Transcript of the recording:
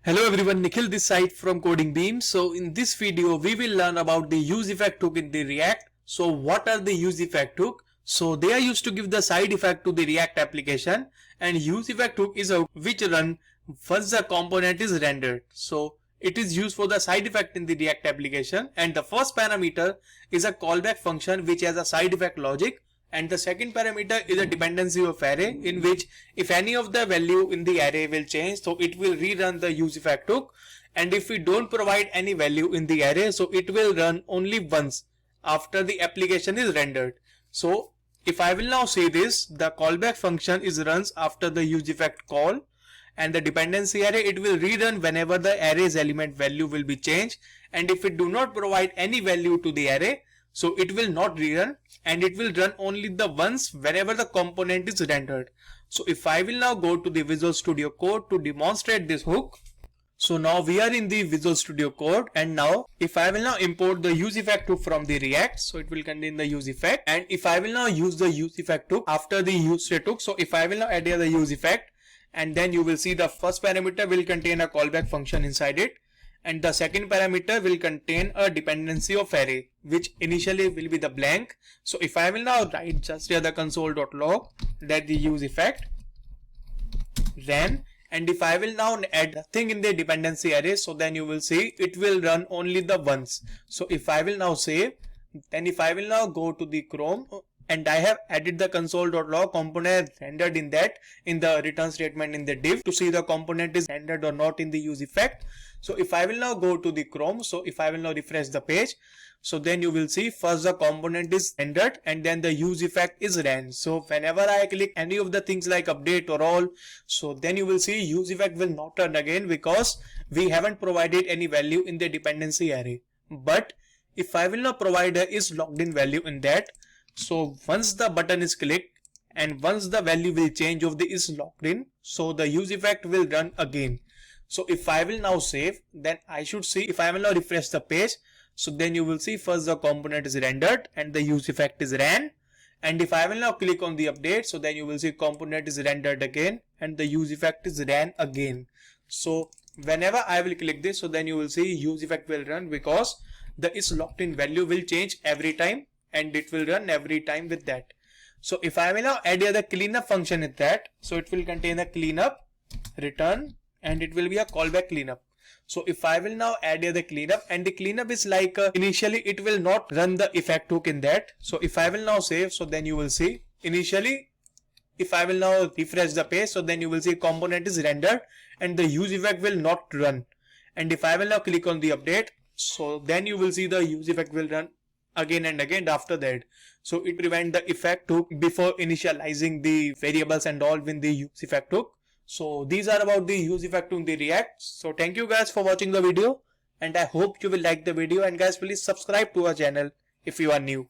Hello everyone, Nikhil this side from Coding Beam. So in this video we will learn about the useEffect hook in the React. So what are the useEffect hook? So they are used to give the side effect to the React application, and useEffect hook is a hook which run once the component is rendered. So it is used for the side effect in the React application, and the first parameter is a callback function which has a side effect logic. And the second parameter is a dependency of array, in which if any of the value in the array will change, so it will rerun the useEffect hook. And if we don't provide any value in the array, so it will run only once after the application is rendered. So if I will now say this, the callback function is runs after the useEffect call, and the dependency array, it will rerun whenever the array's element value will be changed. And if it do not provide any value to the array, so it will not rerun, and it will run only the once whenever the component is rendered. So if I will now go to the Visual Studio Code to demonstrate this hook. So now we are in the Visual Studio Code, and now if I will now import the useEffect hook from the React, so it will contain the useEffect. And if I will now use the useEffect hook after the useEffect hook, so if I will now add here the useEffect, and then you will see the first parameter will contain a callback function inside it, and the second parameter will contain a dependency of array, which initially will be the blank. So if I will now write just here the console.log that the useEffect ran, and if I will now add the thing in the dependency array, so then you will see it will run only the once. So if I will now save, then if I will now go to the Chrome, and I have added the console.log component rendered in that, in the return statement in the div, to see the component is rendered or not in the useEffect. So if I will now go to the Chrome, so if I will now refresh the page, so then you will see first the component is rendered and then the useEffect is ran. So whenever I click any of the things like update or all, so then you will see useEffect will not run again because we haven't provided any value in the dependency array. But if I will now provide a is logged in value in that, so once the button is clicked and once the value will change of the is logged in, so the useEffect will run again. So if I will now save, then I should see, if I will now refresh the page, so then you will see first the component is rendered and the useEffect is ran. And if I will now click on the update, so then you will see component is rendered again and the useEffect is ran again. So whenever I will click this, so then you will see useEffect will run because the is locked in value will change every time, and it will run every time with that. So if I will now add here the cleanup function in that, so it will contain a cleanup return and it will be a callback cleanup. So if I will now add here the cleanup, and the cleanup is like initially it will not run the effect hook in that. So if I will now save, so then you will see initially if I will now refresh the page, so then you will see component is rendered and the useEffect will not run. And if I will now click on the update, so then you will see the useEffect will run again and again after that. So it prevents the effect hook before initializing the variables and all with the useEffect hook. So these are about the useEffect in the React. So thank you guys for watching the video, and I hope you will like the video, and guys please subscribe to our channel if you are new.